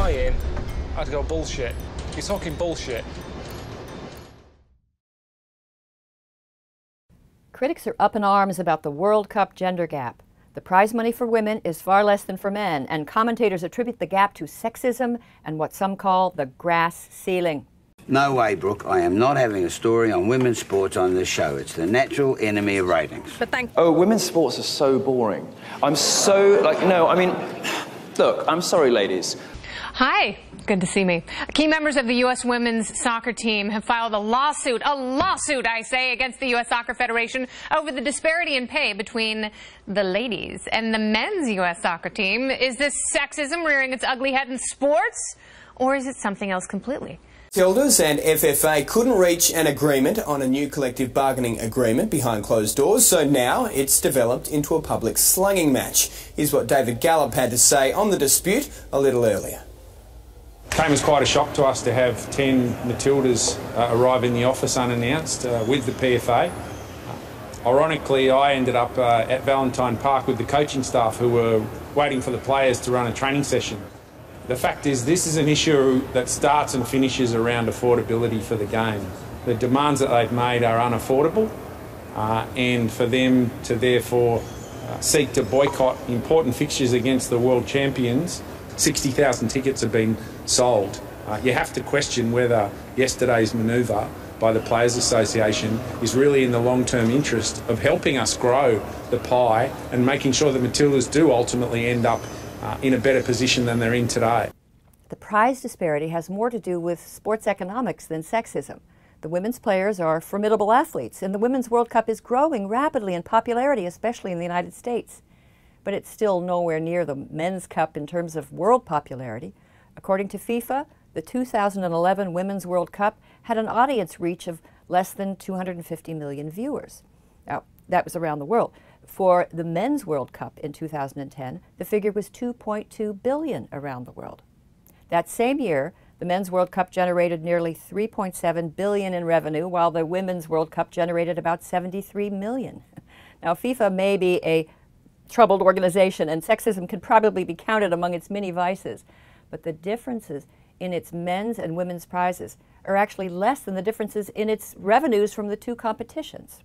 lying, I'd go bullshit. You're talking bullshit. Critics are up in arms about the World Cup gender gap. The prize money for women is far less than for men, and commentators attribute the gap to sexism and what some call the grass ceiling. No way, Brooke. I am not having a story on women's sports on this show. It's the natural enemy of ratings. But Oh, women's sports are so boring. I'm so, look, I'm sorry, ladies. Hi, good to see me. Key members of the U.S. women's soccer team have filed a lawsuit, I say, against the U.S. Soccer Federation over the disparity in pay between the ladies and the men's U.S. soccer team. Is this sexism rearing its ugly head in sports, or is it something else completely? Matildas and FFA couldn't reach an agreement on a new collective bargaining agreement behind closed doors, so now it's developed into a public slugging match. Here's what David Gallup had to say on the dispute a little earlier. It came as quite a shock to us to have 10 Matildas arrive in the office unannounced with the PFA. Ironically, I ended up at Valentine Park with the coaching staff who were waiting for the players to run a training session. The fact is, this is an issue that starts and finishes around affordability for the game. The demands that they've made are unaffordable, and for them to therefore seek to boycott important fixtures against the world champions, 60,000 tickets have been sold. You have to question whether yesterday's manoeuvre by the Players Association is really in the long-term interest of helping us grow the pie and making sure that Matildas do ultimately end up in a better position than they're in today. The prize disparity has more to do with sports economics than sexism. The women's players are formidable athletes, and the Women's World Cup is growing rapidly in popularity, especially in the United States. But it's still nowhere near the Men's Cup in terms of world popularity. According to FIFA, the 2011 Women's World Cup had an audience reach of less than 250 million viewers. Now, that was around the world. For the Men's World Cup in 2010, the figure was 2.2 billion around the world. That same year, the Men's World Cup generated nearly 3.7 billion in revenue, while the Women's World Cup generated about 73 million. Now, FIFA may be a troubled organization, and sexism can probably be counted among its many vices, but the differences in its men's and women's prizes are actually less than the differences in its revenues from the two competitions.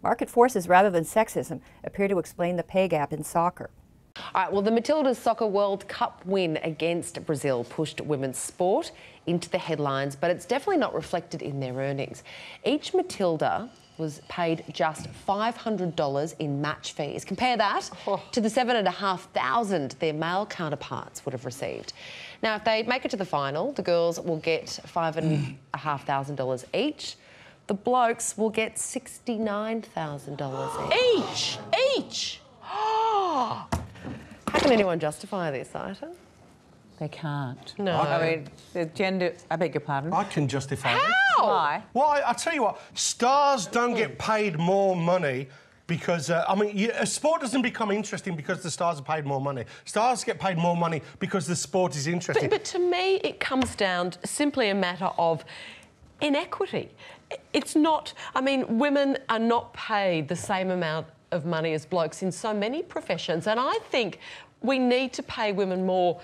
Market forces rather than sexism appear to explain the pay gap in soccer. All right, well, the Matildas Soccer World Cup win against Brazil pushed women's sport into the headlines, but it's definitely not reflected in their earnings. Each Matilda was paid just $500 in match fees. Compare that to the $7,500 their male counterparts would have received. Now, if they make it to the final, the girls will get $5,500 each. The blokes will get $69,000 each. Each? How can anyone justify this, Ita? They can't. No. I mean, the gender... I beg your pardon? I can justify it. How? Why? Well, I tell you what, stars don't get paid more money because, a sport doesn't become interesting because the stars are paid more money. Stars get paid more money because the sport is interesting. But to me, it comes down to simply a matter of inequity. It's not... I mean, women are not paid the same amount of money as blokes in so many professions, and I think we need to pay women more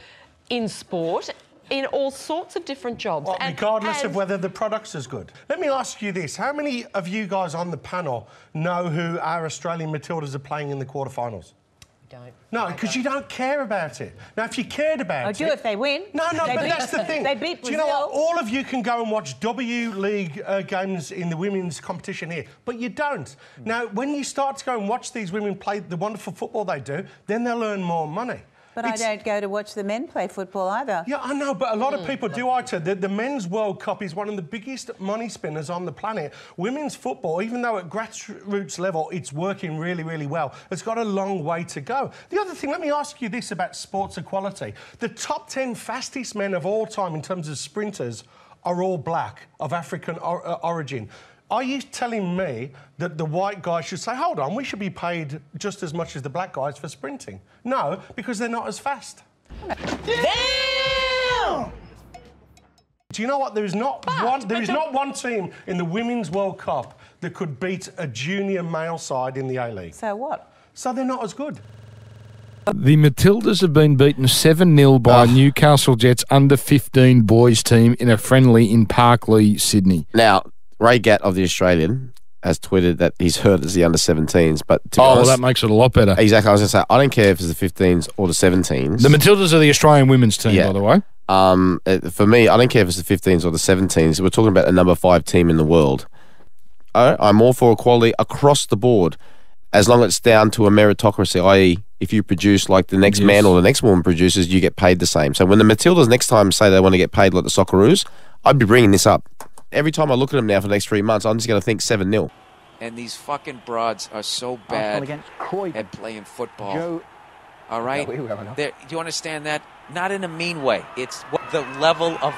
in sport, in all sorts of different jobs. Well, regardless of whether the product's as good. Let me ask you this. How many of you guys on the panel know who our Australian Matildas are playing in the quarterfinals? Don't. No, because you don't care about it. Now, if you cared about it... I do if they win. No, but that's the thing. They beat Brazil. Do you know what? All of you can go and watch W League games in the women's competition here, but you don't. Now, when you start to go and watch these women play the wonderful football they do, then they'll earn more money. But I don't go to watch the men play football either. Yeah, I know, but a lot of people do, Ita. The Men's World Cup is one of the biggest money spinners on the planet. Women's football, even though at grassroots level it's working really, really well, it's got a long way to go. The other thing, let me ask you this about sports equality. The top 10 fastest men of all time in terms of sprinters are all black, of African origin. Are you telling me that the white guys should say, hold on, we should be paid just as much as the black guys for sprinting? No, because they're not as fast. Damn! Do you know what? There is not one team in the Women's World Cup that could beat a junior male side in the A-League. So what? So they're not as good. The Matildas have been beaten 7-0 by Newcastle Jets under-15 boys team in a friendly in Parklea, Sydney. Now, Ray Gatt of The Australian has tweeted that he's hurt as the under-17s, but to be honest, well, that makes it a lot better. Exactly. I was going to say, I don't care if it's the 15s or the 17s. The Matildas are the Australian women's team, by the way. For me, I don't care if it's the 15s or the 17s. We're talking about the number 5 team in the world. I'm all for equality across the board, as long as it's down to a meritocracy, i.e., if you produce like the next man or the next woman produces, you get paid the same. So when the Matildas next time say they want to get paid like the Socceroos, I'd be bringing this up. Every time I look at them now for the next 3 months, I'm just going to think 7-0. And these fucking broads are so bad at playing football. All right? Do you understand that? Not in a mean way. It's the level of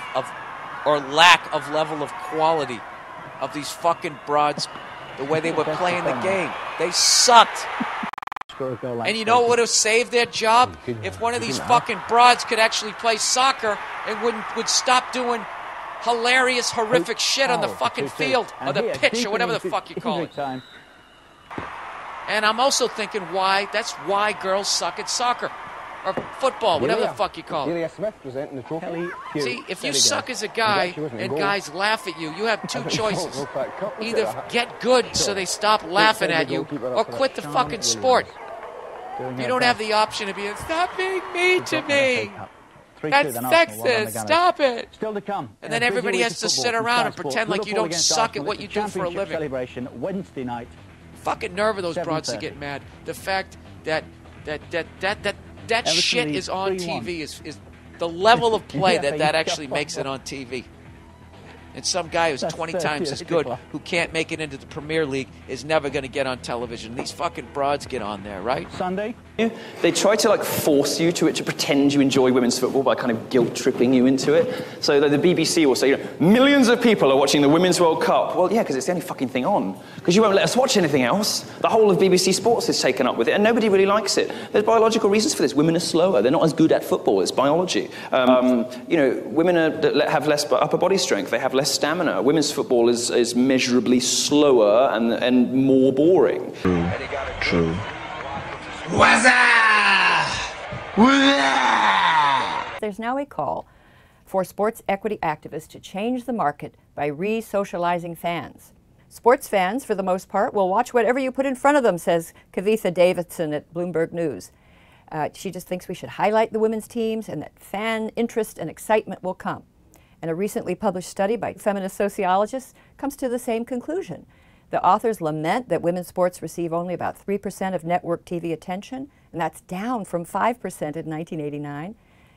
or lack of level of quality of these fucking broads, the way they were playing the game. They sucked. And you know what would have saved their job? If one of these fucking broads could actually play soccer and would stop doing hilarious, horrific shit on the fucking field, or the pitch, or whatever the fuck you call it. And I'm also thinking that's why girls suck at soccer, or football, whatever the fuck you call it. See, if you suck as a guy and guys laugh at you, you have two choices. Either get good so they stop laughing at you, or quit the fucking sport. You don't have the option to be, stop being mean to me. That's sexist. Stop it. Still to come. And then everybody has to sit around and pretend like you don't suck at what you do for a living. Celebration Wednesday night. Fucking nerve of those broads to get mad. The fact that shit is on TV is the level of play that actually makes it on TV. And some guy who's 20 times as good, who can't make it into the Premier League, is never going to get on television. These fucking broads get on there, right? Sunday? They try to force you to pretend you enjoy women's football by kind of guilt-tripping you into it. So the BBC will say, millions of people are watching the Women's World Cup. Well, yeah, because it's the only fucking thing on. Because you won't let us watch anything else. The whole of BBC Sports is taken up with it, and nobody really likes it. There's biological reasons for this. Women are slower. They're not as good at football. It's biology. Women have less upper body strength. They have less stamina. Women's football is measurably slower and more boring. True. There's now a call for sports equity activists to change the market by re-socializing fans. Sports fans, for the most part, will watch whatever you put in front of them, says Kavitha Davidson at Bloomberg News. She just thinks we should highlight the women's teams and that fan interest and excitement will come. And a recently published study by feminist sociologists comes to the same conclusion. The authors lament that women's sports receive only about 3% of network TV attention, and that's down from 5% in 1989.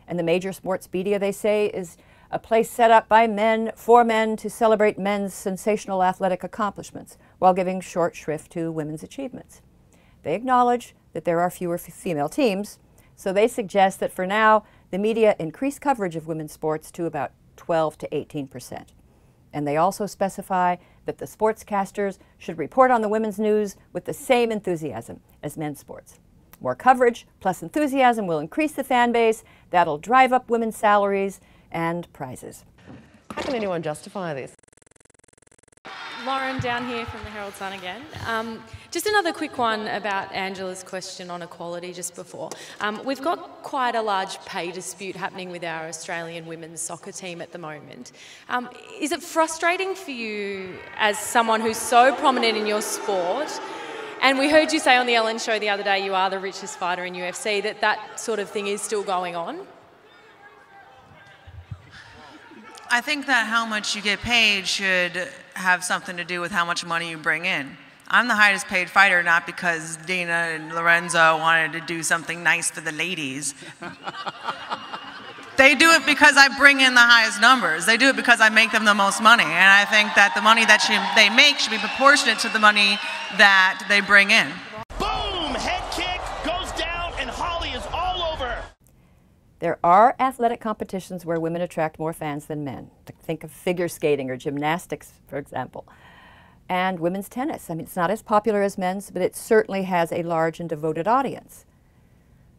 And the major sports media, they say, is a place set up by men for men to celebrate men's sensational athletic accomplishments while giving short shrift to women's achievements. They acknowledge that there are fewer female teams, so they suggest that for now, the media increase coverage of women's sports to about 12 to 18%. And they also specify that the sportscasters should report on the women's news with the same enthusiasm as men's sports. More coverage plus enthusiasm will increase the fan base. That'll drive up women's salaries and prizes. How can anyone justify this? Lauren down here from the Herald Sun again. Just another quick one about Angela's question on equality just before. We've got quite a large pay dispute happening with our Australian women's soccer team at the moment. Is it frustrating for you as someone who's so prominent in your sport, and we heard you say on the Ellen show the other day you are the richest fighter in UFC, that sort of thing is still going on? I think that how much you get paid should have something to do with how much money you bring in. I'm the highest paid fighter not because Dina and Lorenzo wanted to do something nice for the ladies. They do it because I bring in the highest numbers. They do it because I make them the most money. And I think that the money that they make should be proportionate to the money that they bring in. Boom! Head kick goes down and Holly is all over. There are athletic competitions where women attract more fans than men. Think of figure skating or gymnastics, for example. And women's tennis. I mean, it's not as popular as men's, but it certainly has a large and devoted audience.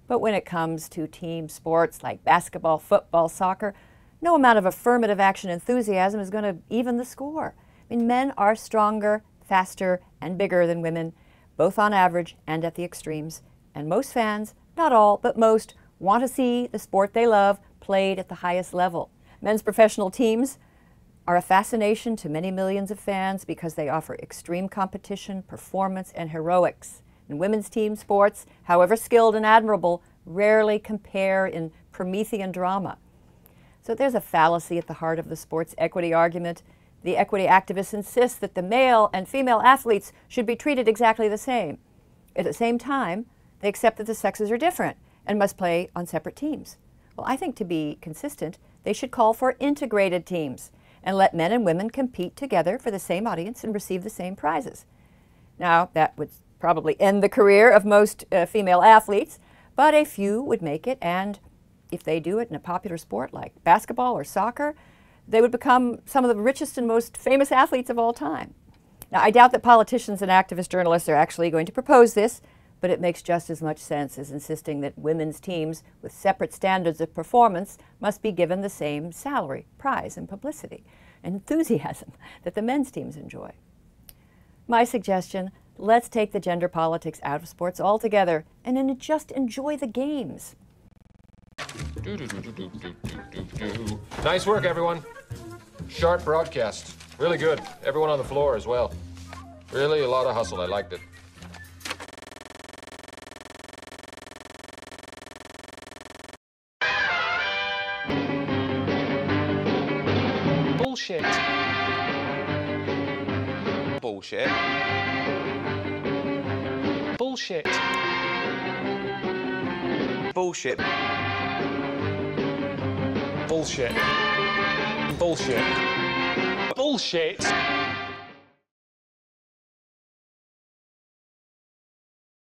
But when it comes to team sports like basketball, football, soccer, no amount of affirmative action enthusiasm is going to even the score. I mean, men are stronger, faster, and bigger than women, both on average and at the extremes. And most fans Not all, but most, want to see the sport they love played at the highest level. Men's professional teams are a fascination to many millions of fans because they offer extreme competition, performance, and heroics. And women's team sports, however skilled and admirable, rarely compare in Promethean drama. So there's a fallacy at the heart of the sports equity argument. The equity activists insist that the male and female athletes should be treated exactly the same. At the same time, they accept that the sexes are different and must play on separate teams. Well, I think to be consistent, they should call for integrated teams and let men and women compete together for the same audience and receive the same prizes. Now, that would probably end the career of most female athletes, but a few would make it, and if they do it in a popular sport like basketball or soccer, they would become some of the richest and most famous athletes of all time. Now, I doubt that politicians and activist journalists are actually going to propose this, but it makes just as much sense as insisting that women's teams with separate standards of performance must be given the same salary, prize, and publicity and enthusiasm that the men's teams enjoy. My suggestion, let's take the gender politics out of sports altogether and then just enjoy the games. Nice work, everyone. Sharp broadcast. Really good. Everyone on the floor as well. Really a lot of hustle. I liked it. Bullshit. Bullshit. Bullshit. Bullshit. Bullshit. Bullshit. Bullshit.